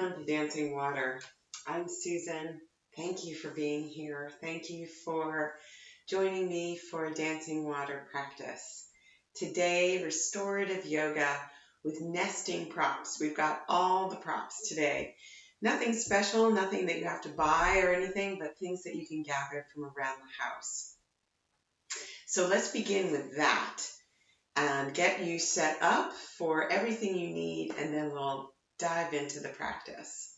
Welcome to Dancing Water. I'm Susan. Thank you for being here. Thank you for joining me for Dancing Water practice. Today, restorative yoga with nesting props. We've got all the props today. Nothing special, nothing that you have to buy or anything, but things that you can gather from around the house. So let's begin with that and get you set up for everything you need, and then we'll dive into the practice.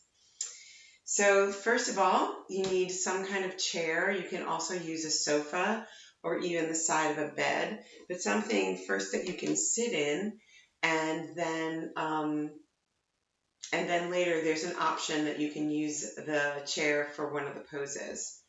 So first of all, you need some kind of chair. You can also use a sofa or even the side of a bed, but something first that you can sit in, and then later there's an option that you can use the chair for one of the poses.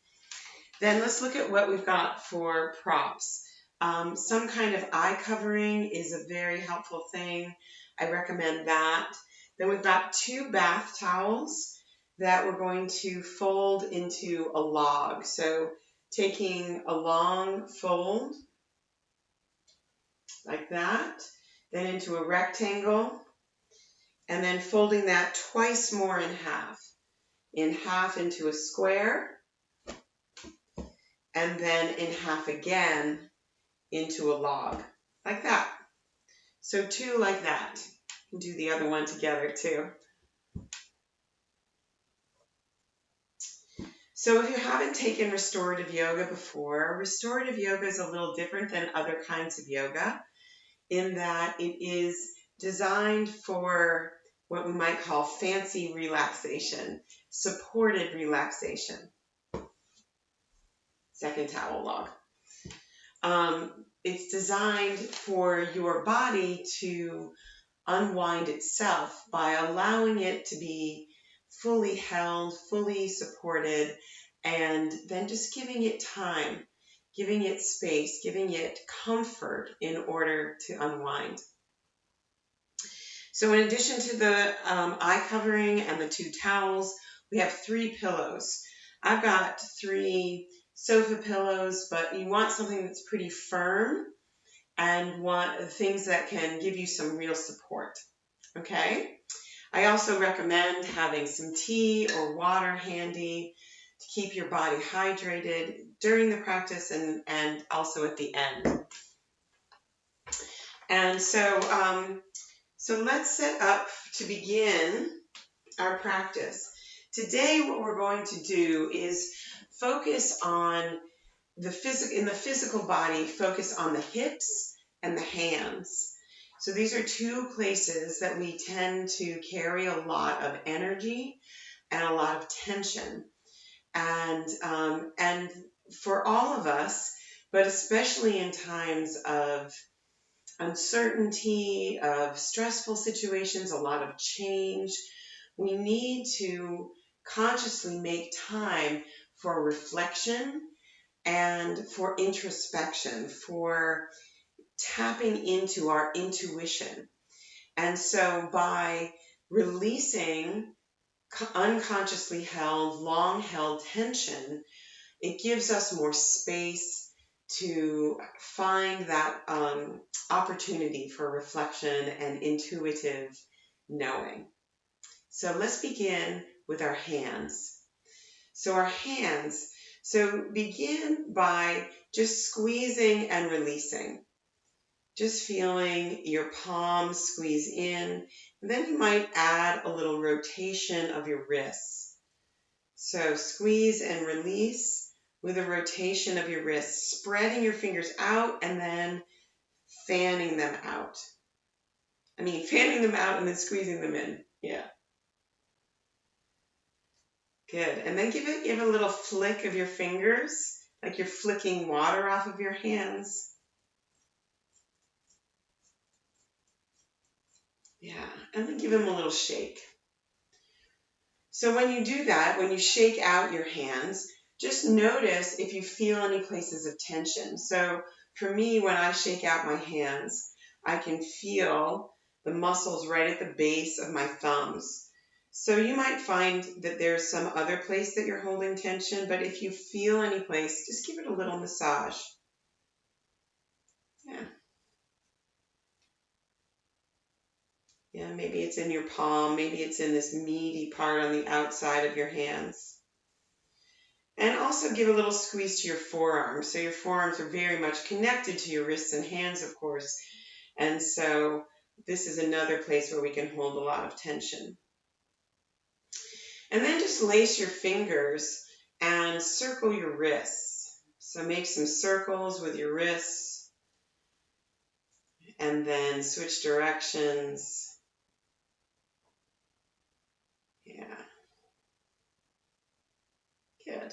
Then let's look at what we've got for props. Some kind of eye covering is a very helpful thing. I recommend that. Then we've got 2 bath towels that we're going to fold into a log. So taking a long fold like that, then into a rectangle, and then folding that twice more in half into a square, and then in half again into a log, like that. So 2 like that. You can do the other one together too. So if you haven't taken restorative yoga before, restorative yoga is a little different than other kinds of yoga in that it is designed for what we might call fancy relaxation, supported relaxation. Second towel log. It's designed for your body to unwind itself by allowing it to be fully held, fully supported, and then just giving it time, giving it space, giving it comfort in order to unwind. So in addition to the eye covering and the 2 towels, we have 3 pillows. I've got 3 sofa pillows, but you want something that's pretty firm and want things that can give you some real support. Okay? I also recommend having some tea or water handy to keep your body hydrated during the practice and also at the end. And so let's set up to begin our practice. Today what we're going to do is focus on in the physical body, focus on the hips and the hands. So these are 2 places that we tend to carry a lot of energy and a lot of tension. And for all of us, but especially in times of uncertainty, of stressful situations, a lot of change, we need to consciously make time for reflection and for introspection, for tapping into our intuition. And so by releasing unconsciously held, long-held tension, it gives us more space to find that opportunity for reflection and intuitive knowing. So let's begin with our hands. So our hands, begin by just squeezing and releasing. Just feeling your palms squeeze in, and then you might add a little rotation of your wrists. So squeeze and release with a rotation of your wrists, spreading your fingers out and then fanning them out. Fanning them out and then squeezing them in. Yeah. Good. And then give a little flick of your fingers, like you're flicking water off of your hands. Yeah, and then give them a little shake. So when you do that, when you shake out your hands, just notice if you feel any places of tension. So for me, when I shake out my hands, I can feel the muscles right at the base of my thumbs. So you might find that there's some other place that you're holding tension, but if you feel any place, just give it a little massage. Yeah. Yeah, maybe it's in your palm, maybe it's in this meaty part on the outside of your hands. And also give a little squeeze to your forearms. So your forearms are very much connected to your wrists and hands, of course. And so this is another place where we can hold a lot of tension. And then just lace your fingers and circle your wrists. So make some circles with your wrists and then switch directions. Yeah, good.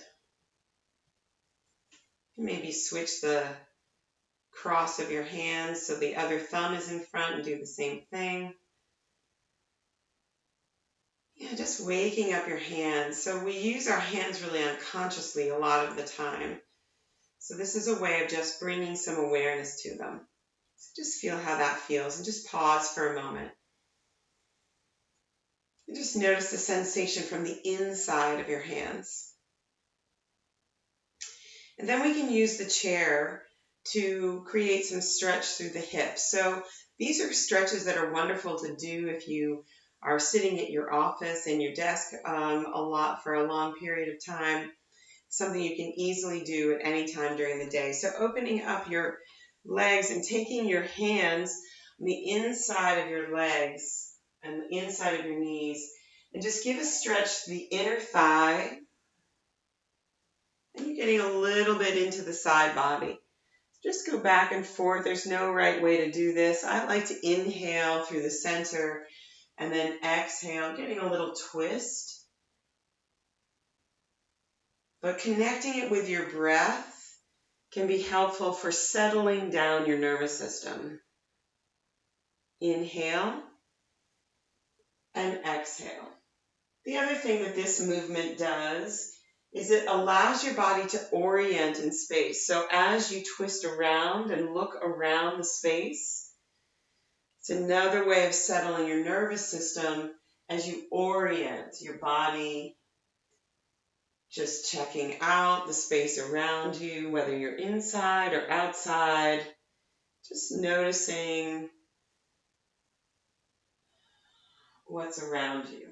Maybe switch the cross of your hands so the other thumb is in front and do the same thing. Yeah, just waking up your hands. So we use our hands really unconsciously a lot of the time. So this is a way of just bringing some awareness to them. So just feel how that feels and just pause for a moment. And just notice the sensation from the inside of your hands. And then we can use the chair to create some stretch through the hips. So these are stretches that are wonderful to do if you are sitting at your office and your desk for a long period of time. Something you can easily do at any time during the day. So opening up your legs and taking your hands on the inside of your legs and the inside of your knees, and just give a stretch to the inner thigh. And you're getting a little bit into the side body. Just go back and forth. There's no right way to do this. I like to inhale through the center and then exhale, getting a little twist. But connecting it with your breath can be helpful for settling down your nervous system. Inhale and exhale. The other thing that this movement does is it allows your body to orient in space. So as you twist around and look around the space, it's another way of settling your nervous system as you orient your body, just checking out the space around you, whether you're inside or outside, just noticing what's around you.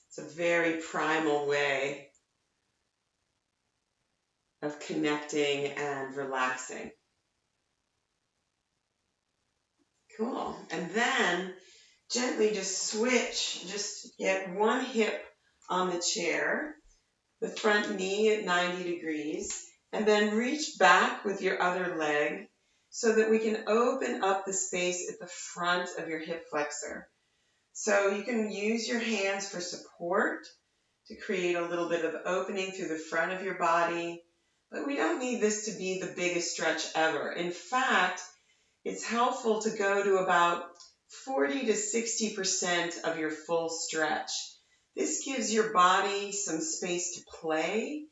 It's a very primal way of connecting and relaxing. Cool. And then gently just switch, just get one hip on the chair, the front knee at 90 degrees, and then reach back with your other leg so that we can open up the space at the front of your hip flexor. So you can use your hands for support to create a little bit of opening through the front of your body. But we don't need this to be the biggest stretch ever. In fact, it's helpful to go to about 40 to 60% of your full stretch. This gives your body some space to play,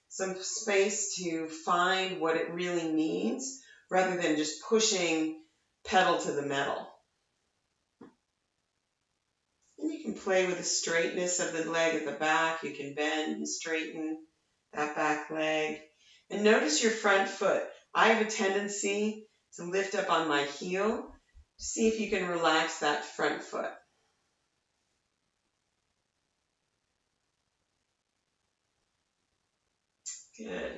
some space to find what it really needs, rather than just pushing pedal to the metal. And you can play with the straightness of the leg at the back. You can bend and straighten that back leg. And notice your front foot. I have a tendency to lift up on my heel. See if you can relax that front foot. Good.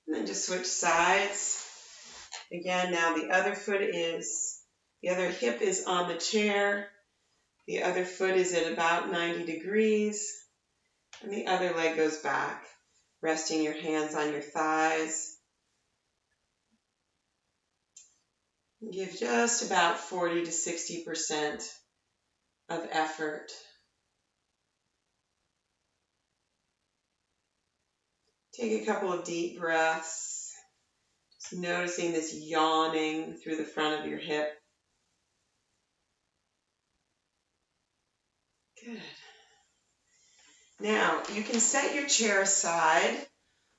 And then just switch sides. Again, now the other hip is on the chair. The other foot is at about 90 degrees. And the other leg goes back, resting your hands on your thighs. Give just about 40 to 60% of effort. Take a couple of deep breaths, just noticing this yawning through the front of your hip. Good. Now, you can set your chair aside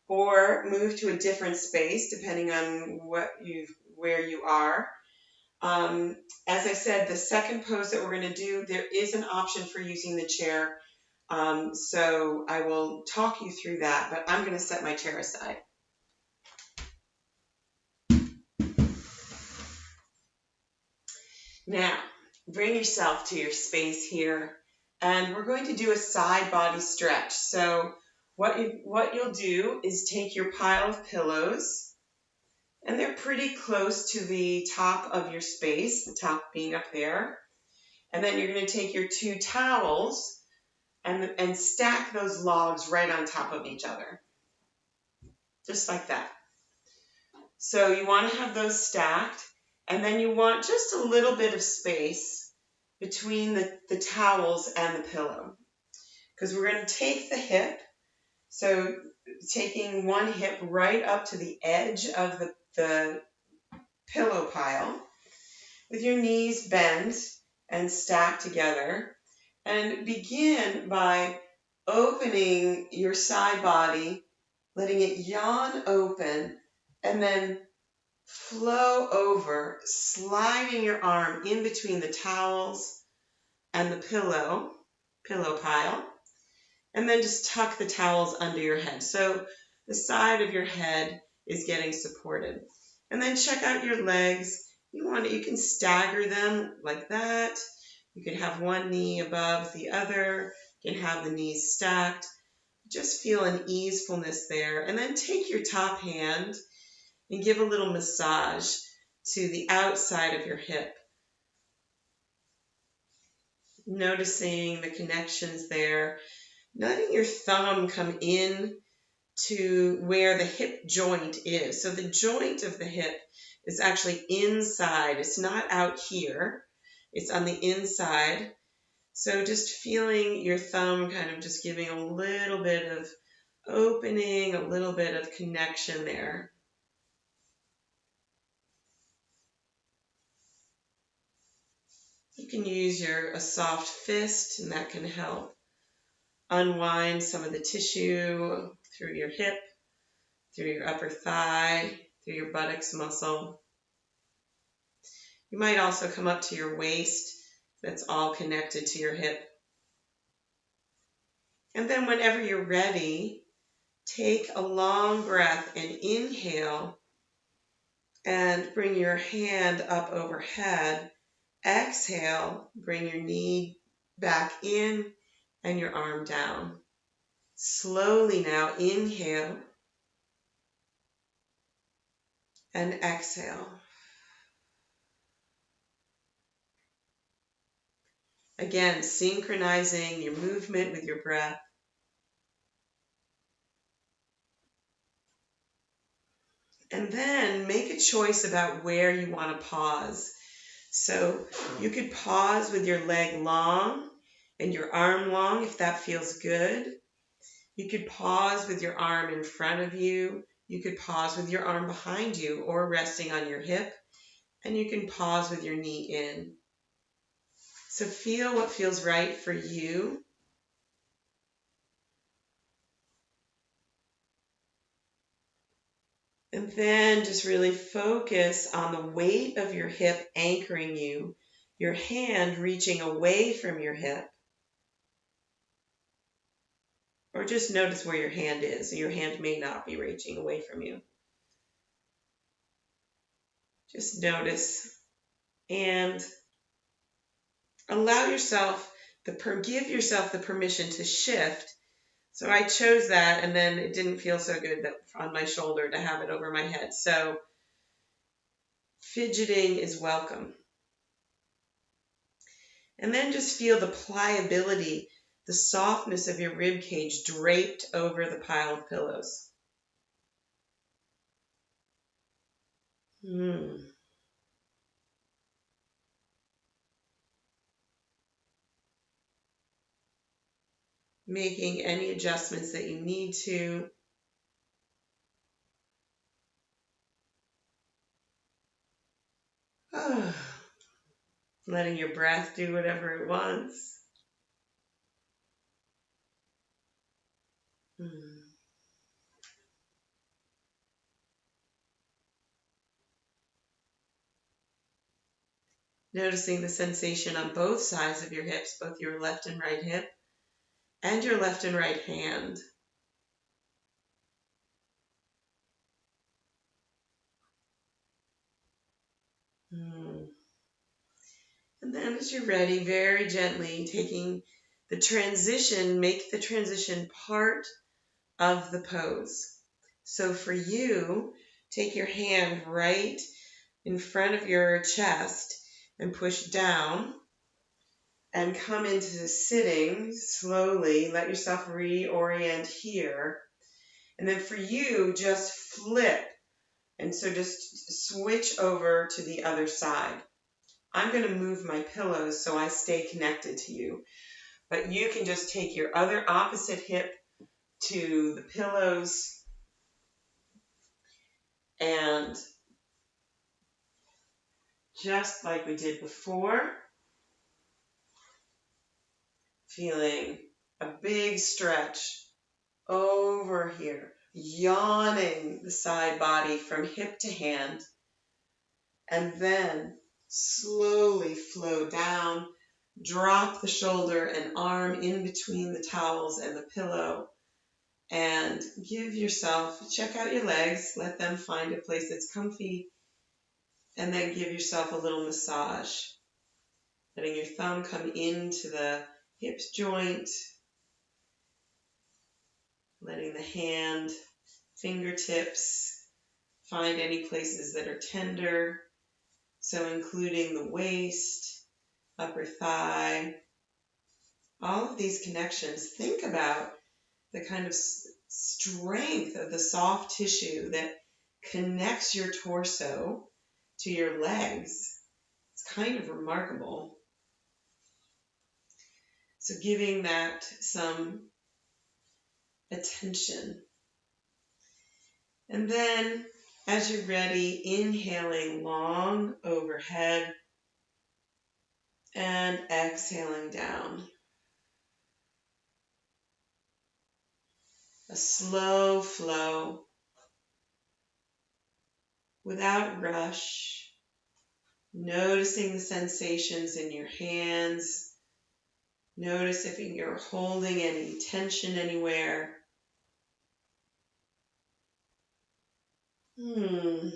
or move to a different space depending on where you are. As I said, the second pose that we're going to do, there is an option for using the chair. So I will talk you through that, but I'm going to set my chair aside. Now, bring yourself to your space here, and we're going to do a side body stretch. So what you'll do is take your pile of pillows, and they're pretty close to the top of your space, the top being up there. And then you're going to take your two towels and stack those logs right on top of each other, just like that. So you want to have those stacked, and then you want just a little bit of space between the towels and the pillow, because we're going to take the hip, so taking one hip right up to the edge of the pillow pile with your knees bent and stacked together, and begin by opening your side body, letting it yawn open, and then flow over, sliding your arm in between the towels and the pillow pile, and then just tuck the towels under your head. So the side of your head is getting supported. And then check out your legs. You can stagger them like that. You can have one knee above the other. You can have the knees stacked. Just feel an easefulness there. And then take your top hand and give a little massage to the outside of your hip. Noticing the connections there. Letting your thumb come in to where the hip joint is. So the joint of the hip is actually inside. It's not out here. It's on the inside. So just feeling your thumb kind of just giving a little bit of opening, a little bit of connection there. You can use a soft fist, and that can help unwind some of the tissue through your hip, through your upper thigh, through your buttocks muscle. You might also come up to your waist. That's all connected to your hip. And then whenever you're ready, take a long breath and inhale and bring your hand up overhead. Exhale, bring your knee back in and your arm down. Slowly now inhale and exhale. Again, synchronizing your movement with your breath. And then make a choice about where you want to pause. So you could pause with your leg long and your arm long if that feels good. You could pause with your arm in front of you. You could pause with your arm behind you or resting on your hip. And you can pause with your knee in. So feel what feels right for you. And then just really focus on the weight of your hip anchoring you, your hand reaching away from your hip. Or just notice where your hand is. Your hand may not be reaching away from you. Just notice and give yourself the permission to shift. So I chose that, and then it didn't feel so good on my shoulder to have it over my head. So fidgeting is welcome. And then just feel the pliability, the softness of your rib cage draped over the pile of pillows. Making any adjustments that you need to. Letting your breath do whatever it wants. Noticing the sensation on both sides of your hips, both your left and right hip, and your left and right hand. And And then as you're ready, very gently taking the transition, make the transition part of the pose. So for you, take your hand right in front of your chest and push down and come into sitting slowly. Let yourself reorient here. And then for you, just flip. And so just switch over to the other side. I'm going to move my pillows so I stay connected to you. But you can just take your other opposite hip to the pillows and just like we did before, feeling a big stretch over here, yawning the side body from hip to hand, and then slowly flow down, drop the shoulder and arm in between the towels and the pillow, and give yourself, check out your legs, let them find a place that's comfy, and then give yourself a little massage, letting your thumb come into the hip joint, letting the hand, fingertips find any places that are tender, so including the waist, upper thigh, all of these connections. Think about the kind of strength of the soft tissue that connects your torso to your legs. It's kind of remarkable. So giving that some attention. And then as you're ready, inhaling long overhead and exhaling down. A slow flow without rush, noticing the sensations in your hands. Notice if you're holding any tension anywhere. And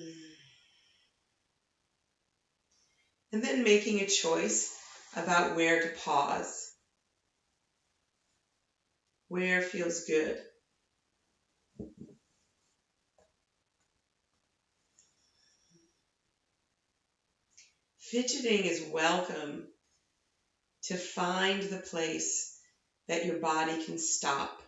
then making a choice about where to pause. Where feels good. Fidgeting is welcome to find the place that your body can stop.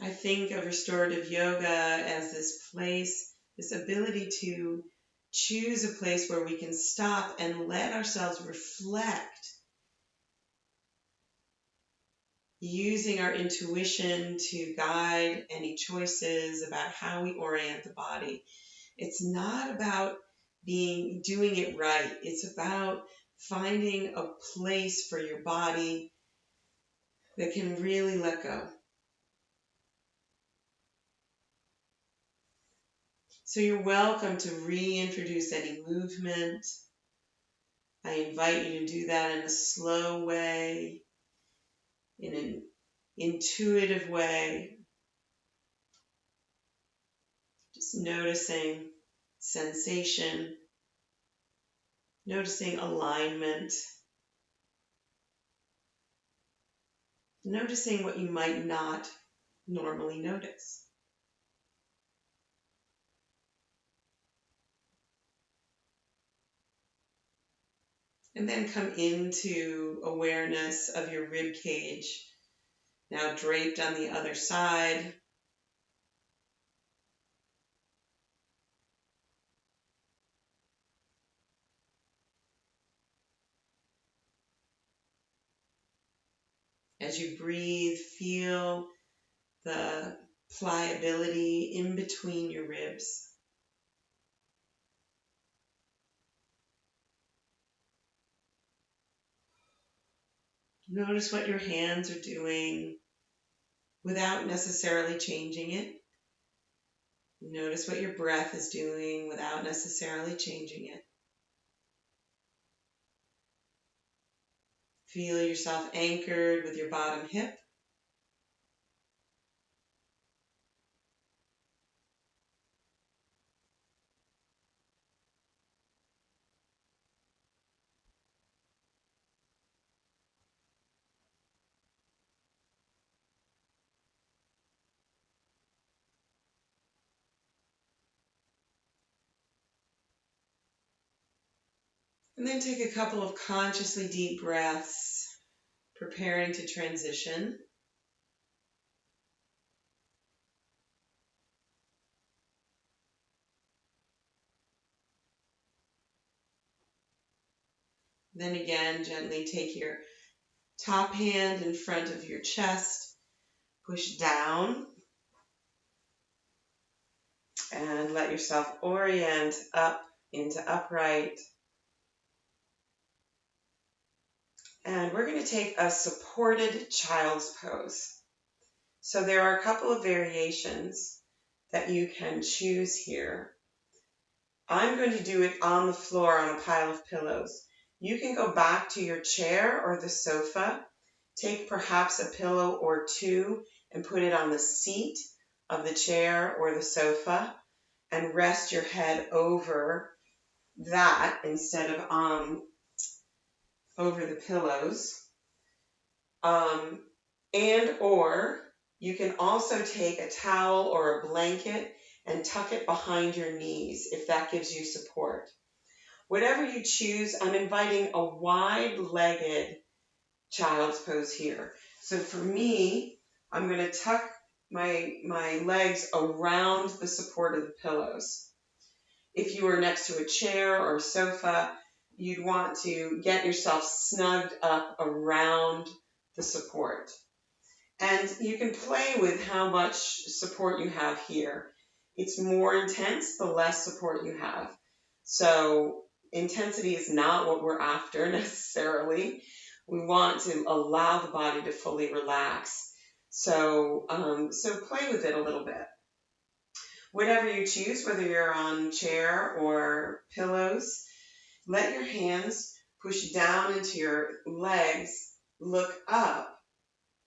I think of restorative yoga as this place, this ability to choose a place where we can stop and let ourselves reflect, using our intuition to guide any choices about how we orient the body. It's not about doing it right. It's about finding a place for your body that can really let go. So you're welcome to reintroduce any movement. I invite you to do that in a slow way, in an intuitive way. Just noticing sensation, noticing alignment, noticing what you might not normally notice. And then come into awareness of your rib cage, now draped on the other side. As you breathe, feel the pliability in between your ribs. Notice what your hands are doing without necessarily changing it. Notice what your breath is doing without necessarily changing it. Feel yourself anchored with your bottom hip. And then take a couple of consciously deep breaths, preparing to transition. Then again, gently take your top hand in front of your chest, push down, and let yourself orient up into upright. And we're going to take a supported child's pose. So there are a couple of variations that you can choose here. I'm going to do it on the floor on a pile of pillows. You can go back to your chair or the sofa, take perhaps a pillow or two and put it on the seat of the chair or the sofa and rest your head over that instead of over the pillows. And or you can also take a towel or a blanket and tuck it behind your knees if that gives you support. Whatever you choose, I'm inviting a wide-legged child's pose here. So for me, I'm going to tuck my legs around the support of the pillows. If you are next to a chair or sofa, you'd want to get yourself snugged up around the support. And you can play with how much support you have here. It's more intense the less support you have. So intensity is not what we're after necessarily. We want to allow the body to fully relax. So play with it a little bit. Whatever you choose, whether you're on chair or pillows, let your hands push down into your legs, look up,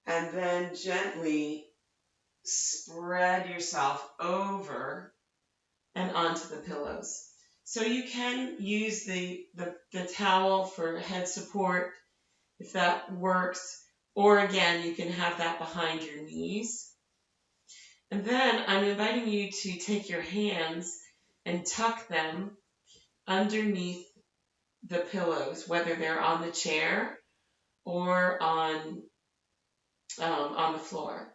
and then gently spread yourself over and onto the pillows. So you can use the towel for head support if that works, or again, you can have that behind your knees. And then I'm inviting you to take your hands and tuck them underneath the pillows, whether they're on the chair or on the floor.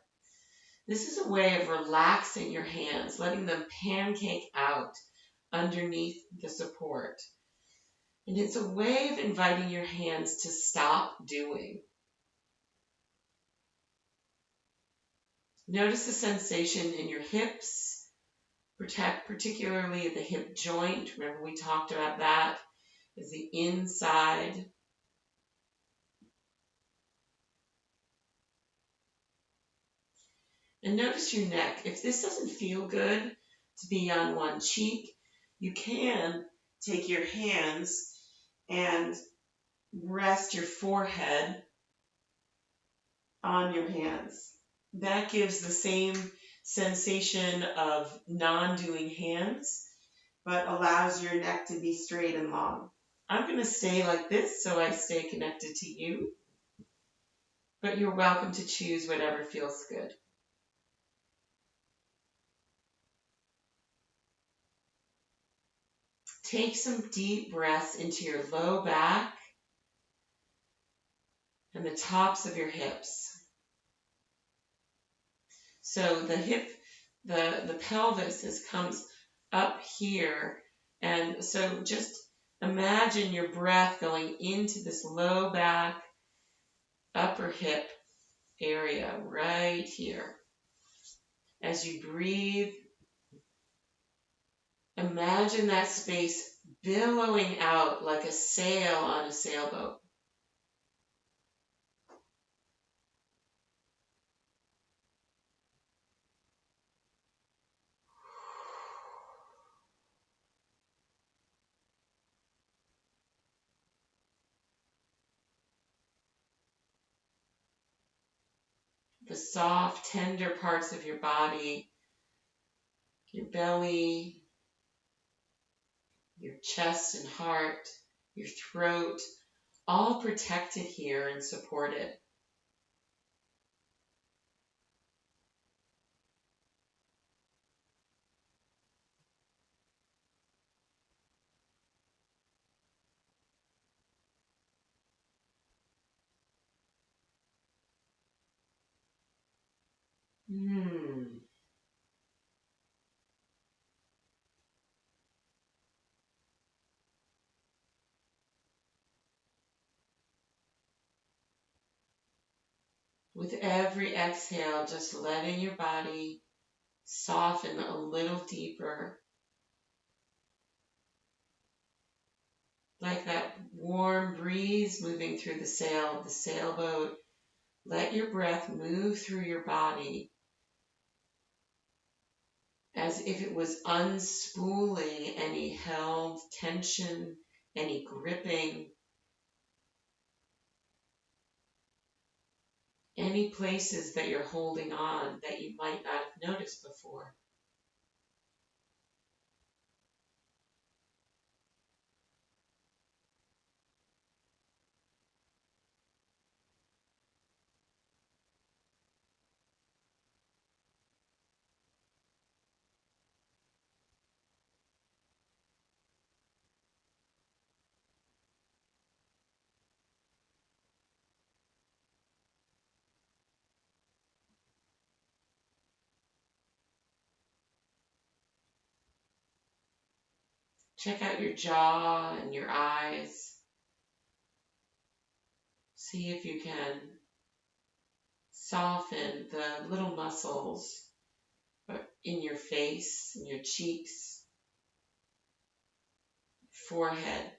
This is a way of relaxing your hands, letting them pancake out underneath the support. And it's a way of inviting your hands to stop doing. Notice the sensation in your hips, particularly the hip joint. Remember we talked about that as the inside. And notice your neck. If this doesn't feel good to be on one cheek, you can take your hands and rest your forehead on your hands. That gives the same sensation of non-doing hands, but allows your neck to be straight and long. I'm going to stay like this so I stay connected to you, but you're welcome to choose whatever feels good. Take some deep breaths into your low back and the tops of your hips. So the hip, the pelvis comes up here, and so just imagine your breath going into this low back, upper hip area right here. As you breathe, imagine that space billowing out like a sail on a sailboat. The soft, tender parts of your body, your belly, your chest and heart, your throat, all protected here and supported. Mm. With every exhale, just letting your body soften a little deeper, like that warm breeze moving through the sail of the sailboat. Let your breath move through your body as if it was unspooling any held tension, any gripping, any places that you're holding on that you might not have noticed before. Check out your jaw and your eyes. See if you can soften the little muscles in your face, in your cheeks, forehead.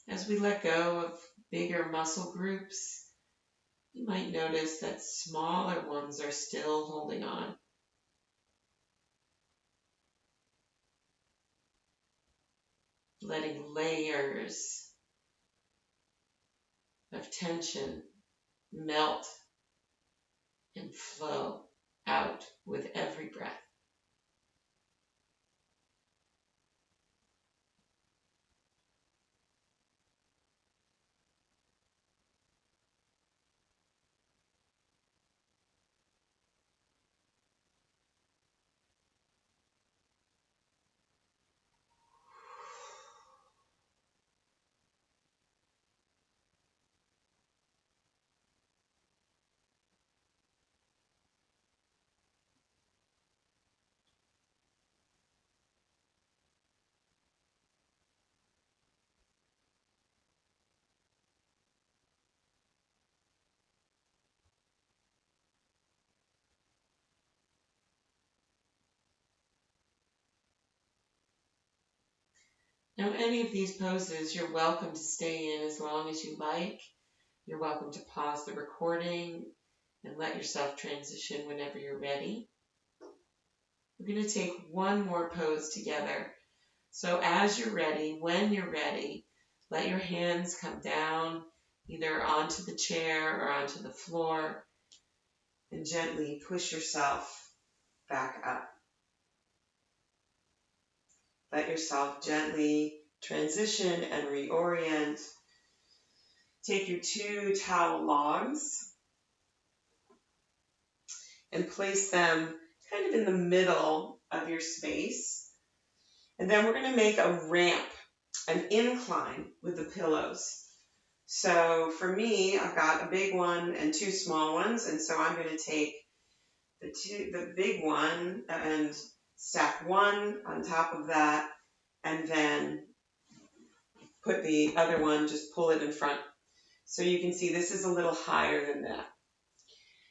As we let go of bigger muscle groups, you might notice that smaller ones are still holding on, letting layers of tension melt and flow out with every breath. Now, any of these poses, you're welcome to stay in as long as you like. You're welcome to pause the recording and let yourself transition whenever you're ready. We're going to take one more pose together. So as you're ready, when you're ready, let your hands come down either onto the chair or onto the floor and gently push yourself back up. Let yourself gently transition and reorient. Take your 2 towel logs and place them kind of in the middle of your space. And then we're going to make a ramp, an incline with the pillows. So for me, I've got a big one and 2 small ones, and so I'm going to take the big one and stack one on top of that, and then put the other one, just pull it in front. So you can see this is a little higher than that.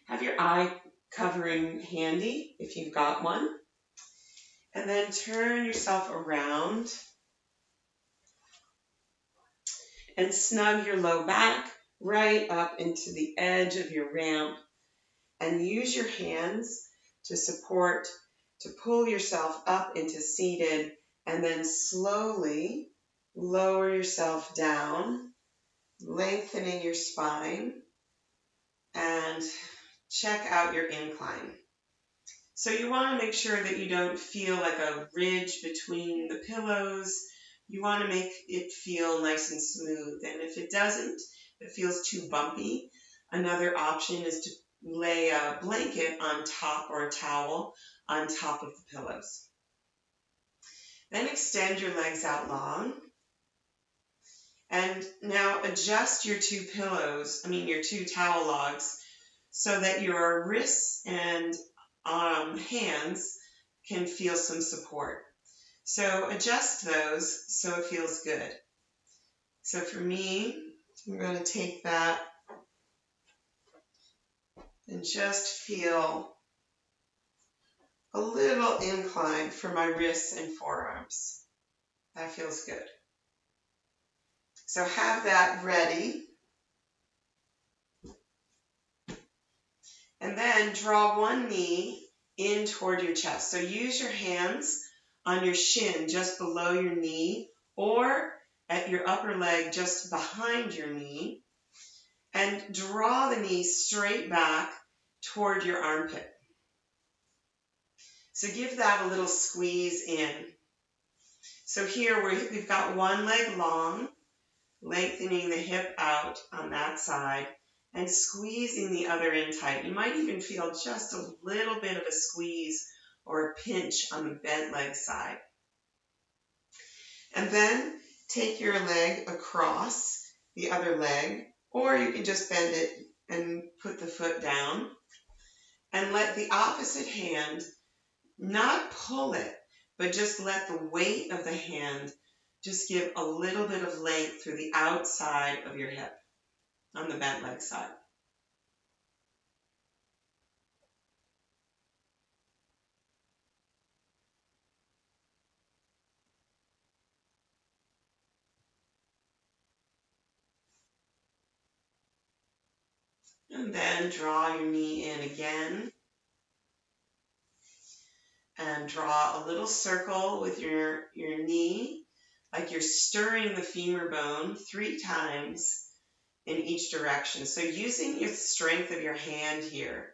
Have your eye covering handy if you've got one. And then turn yourself around and snug your low back right up into the edge of your ramp, and use your hands to support, to pull yourself up into seated, and then slowly lower yourself down, lengthening your spine, and check out your incline. So you want to make sure that you don't feel like a ridge between the pillows. You want to make it feel nice and smooth. And if it doesn't, if it feels too bumpy, Another option is to lay a blanket on top or a towel on top of the pillows. Then extend your legs out long. And now adjust your your two towel logs, so that your wrists and hands can feel some support. So adjust those so it feels good. So for me, I'm going to take that and just feel a little incline for my wrists and forearms. That feels good. So have that ready. And then draw one knee in toward your chest. So use your hands on your shin just below your knee, or at your upper leg just behind your knee, and draw the knee straight back toward your armpit. So give that a little squeeze in. So here we've got one leg long, lengthening the hip out on that side and squeezing the other in tight. You might even feel just a little bit of a squeeze or a pinch on the bent leg side. And then take your leg across the other leg, or you can just bend it and put the foot down, and let the opposite hand not pull it, but just let the weight of the hand just give a little bit of length through the outside of your hip on the bent leg side. And then draw your knee in again. And draw a little circle with your knee, like you're stirring the femur bone 3 times in each direction. So using the strength of your hand here.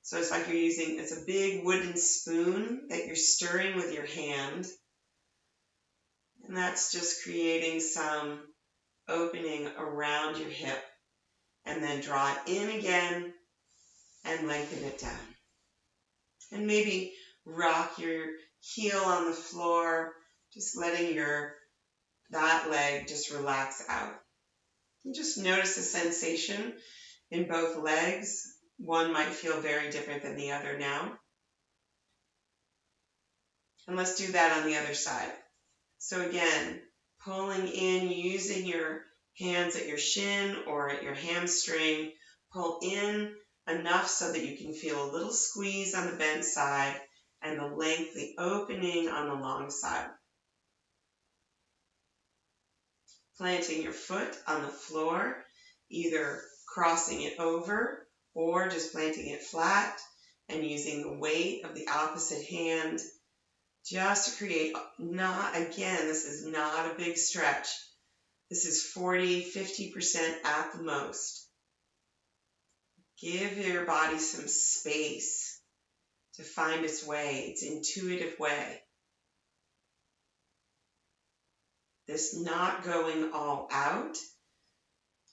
So it's like it's a big wooden spoon that you're stirring with your hand. And that's just creating some opening around your hip. And then draw it in again and lengthen it down. And maybe rock your heel on the floor, just letting that leg just relax out. And just notice the sensation in both legs. One might feel very different than the other now. And let's do that on the other side. So again, pulling in, using your hands at your shin or at your hamstring. Pull in enough so that you can feel a little squeeze on the bent side and the length, the opening on the long side. Planting your foot on the floor, either crossing it over or just planting it flat and using the weight of the opposite hand just to create, this is not a big stretch. This is 40-50% at the most. Give your body some space to find its way, its intuitive way. This not going all out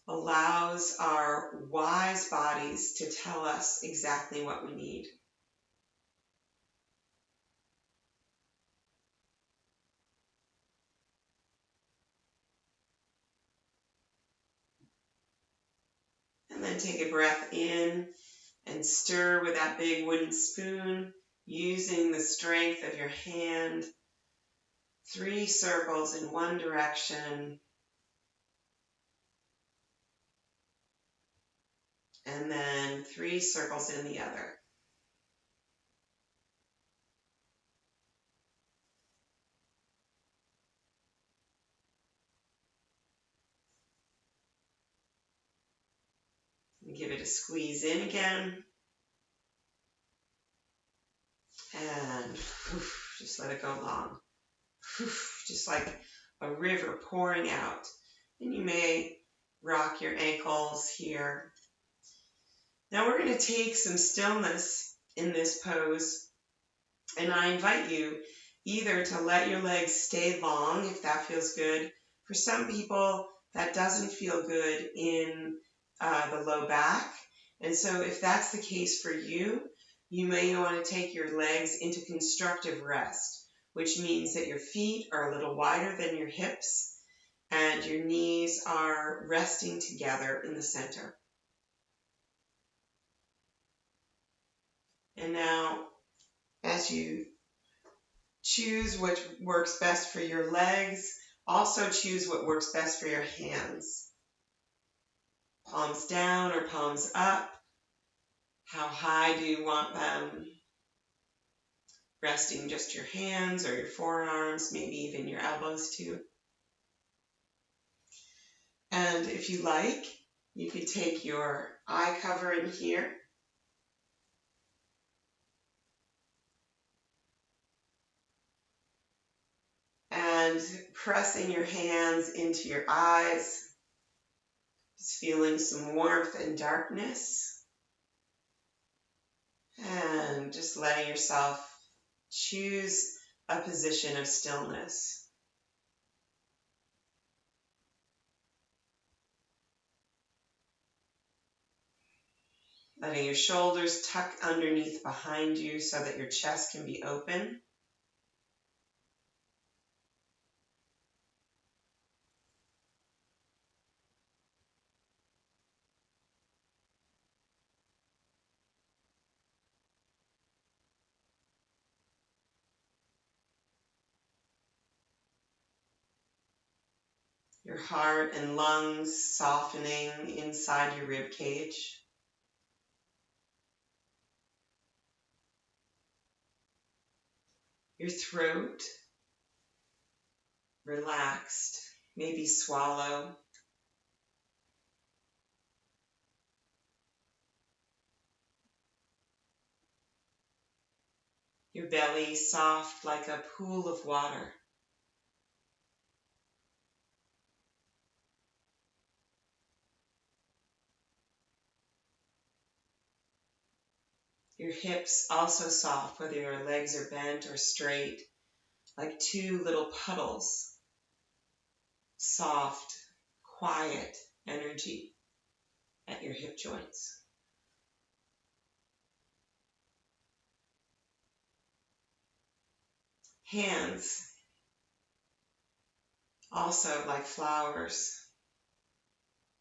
allows our wise bodies to tell us exactly what we need. And then take a breath in and stir with that big wooden spoon, using the strength of your hand. 3 circles in one direction. And then 3 circles in the other. And give it a squeeze in again. And just let it go long. Just like a river pouring out. And you may rock your ankles here. Now we're going to take some stillness in this pose. And I invite you either to let your legs stay long if that feels good. For some people, that doesn't feel good in the low back. And so if that's the case for you, you may want to take your legs into constructive rest, which means that your feet are a little wider than your hips and your knees are resting together in the center. And now, as you choose what works best for your legs, also choose what works best for your hands. Palms down or palms up. How high do you want them? Resting just your hands or your forearms, maybe even your elbows too. And if you like, you could take your eye cover in here and pressing your hands into your eyes, just feeling some warmth and darkness, and just letting yourself choose a position of stillness. Letting your shoulders tuck underneath behind you so that your chest can be open. Your heart and lungs softening inside your rib cage. Your throat relaxed, maybe swallow. Your belly soft like a pool of water. Your hips also soft, whether your legs are bent or straight, like two little puddles. Soft, quiet energy at your hip joints. Hands, also like flowers,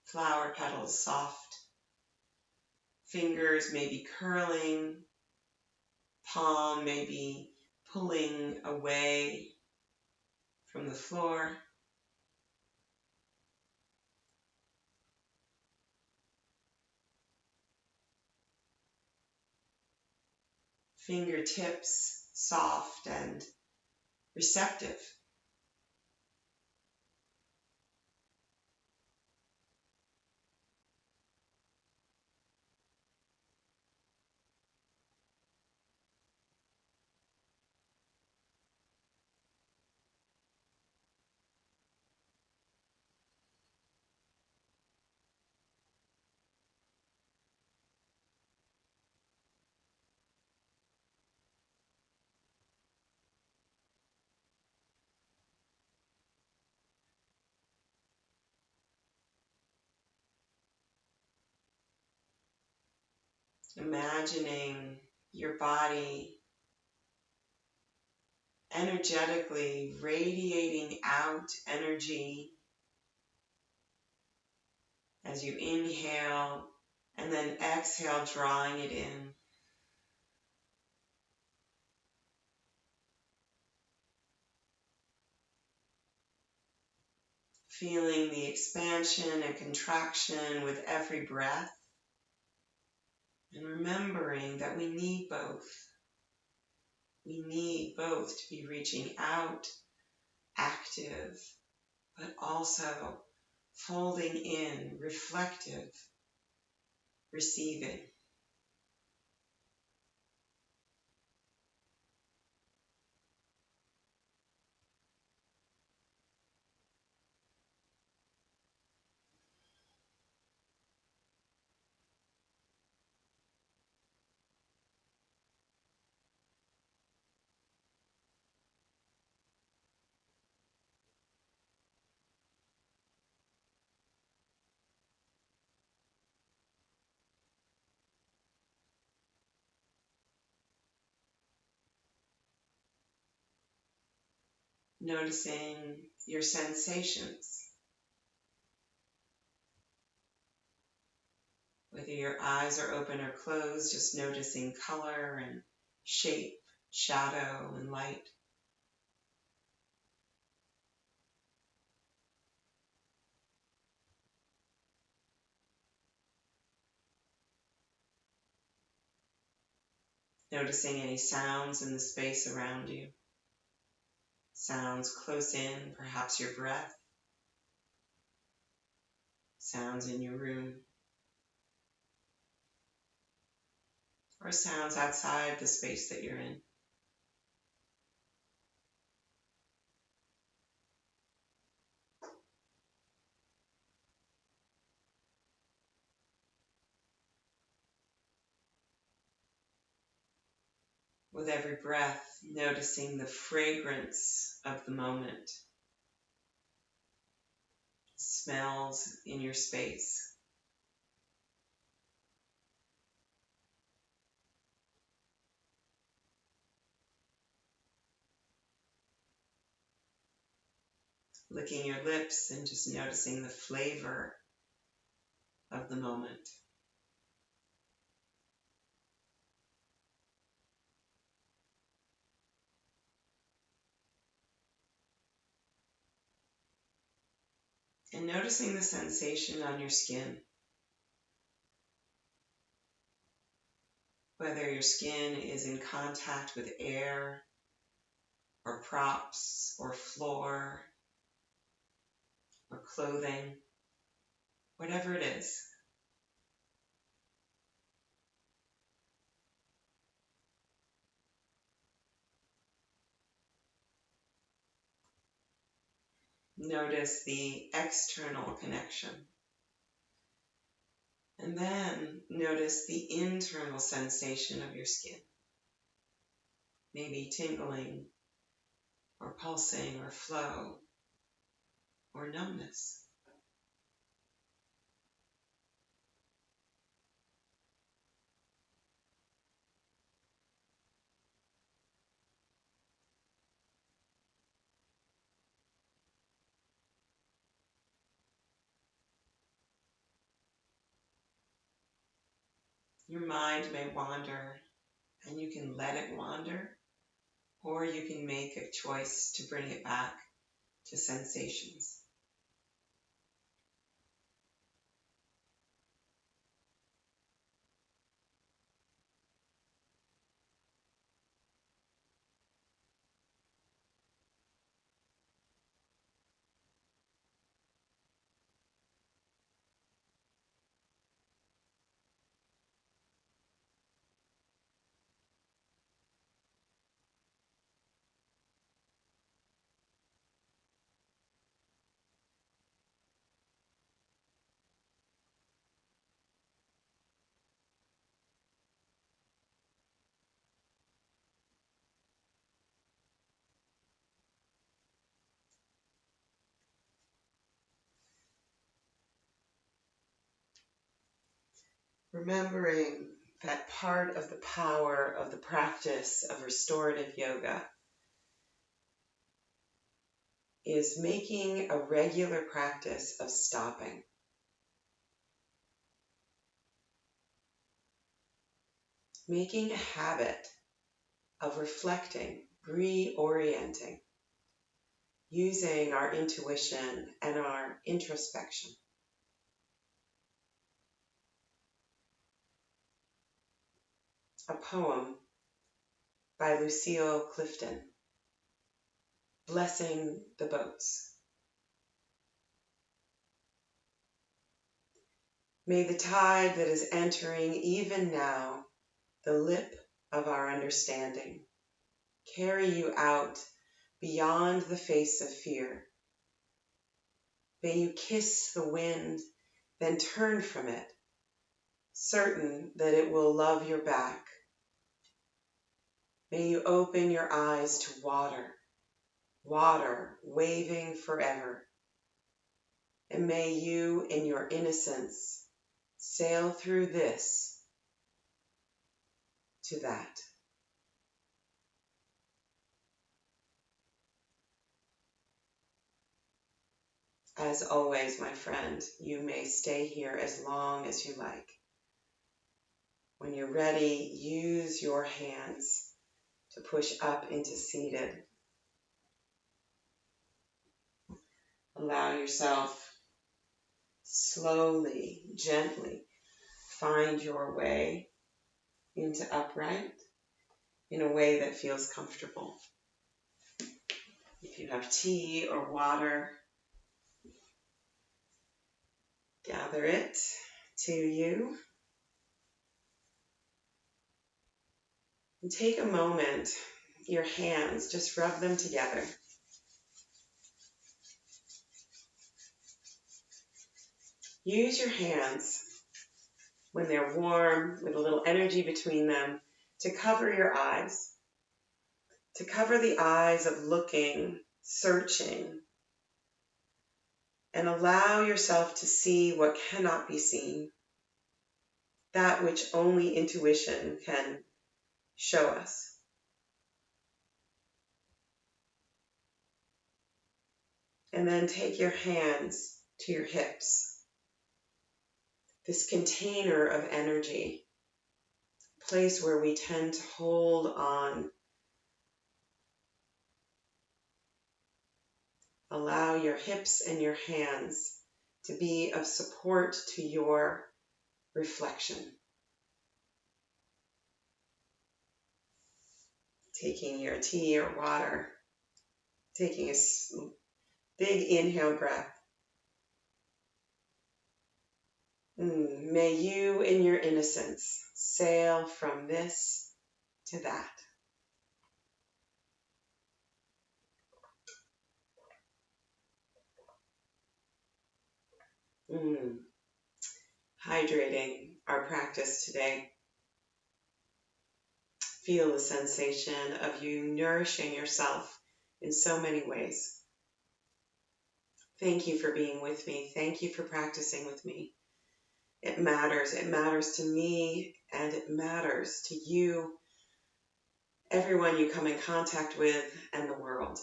flower petals, soft. Fingers may be curling, palm may be pulling away from the floor. Fingertips soft and receptive. Imagining your body energetically radiating out energy as you inhale and then exhale, drawing it in. Feeling the expansion and contraction with every breath. And remembering that we need both. We need both to be reaching out, active, but also folding in, reflective, receiving. noticing your sensations. Whether your eyes are open or closed, just noticing color and shape, shadow and light. Noticing any sounds in the space around you. Sounds close in, perhaps your breath. Sounds in your room. Or sounds outside the space that you're in. With every breath, noticing the fragrance of the moment. Smells in your space. Licking your lips and just noticing the flavor of the moment. And noticing the sensation on your skin. Whether your skin is in contact with air or props or floor or clothing, whatever it is. Notice the external connection. And then notice the internal sensation of your skin. Maybe tingling or pulsing or flow or numbness. Your mind may wander, and you can let it wander, or you can make a choice to bring it back to sensations. Remembering that part of the power of the practice of restorative yoga is making a regular practice of stopping. Making a habit of reflecting, reorienting, using our intuition and our introspection. A poem by Lucille Clifton, Blessing the Boats. May the tide that is entering even now the lip of our understanding carry you out beyond the face of fear. May you kiss the wind, then turn from it, certain that it will love your back. May you open your eyes to water, water waving forever. And may you, in your innocence, sail through this to that. As always, my friend, you may stay here as long as you like. When you're ready, use your hands to push up into seated. Allow yourself slowly, gently find your way into upright in a way that feels comfortable. If you have tea or water, gather it to you. And take a moment, your hands, just rub them together. Use your hands when they're warm, with a little energy between them, to cover your eyes. To cover the eyes of looking, searching, and allow yourself to see what cannot be seen, that which only intuition can show us. And then take your hands to your hips, this container of energy, place where we tend to hold on. Allow your hips and your hands to be of support to your reflection. Taking your tea or water, taking a big inhale breath. May you, in your innocence, sail from this to that. Hydrating our practice today. Feel the sensation of you nourishing yourself in so many ways. Thank you for being with me. Thank you for practicing with me. It matters. It matters to me, and it matters to you, everyone you come in contact with, and the world.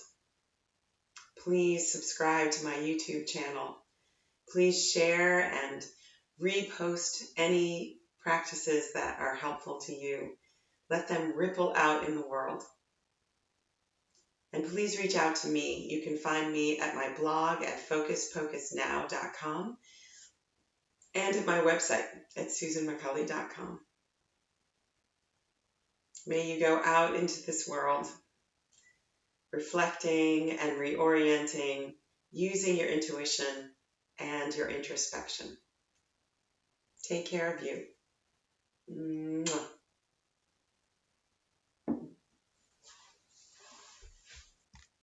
Please subscribe to my YouTube channel. Please share and repost any practices that are helpful to you. Let them ripple out in the world. And please reach out to me. You can find me at my blog at focuspocusnow.com and at my website at susanmccully.com. May you go out into this world reflecting and reorienting, using your intuition and your introspection. Take care of you. Mwah.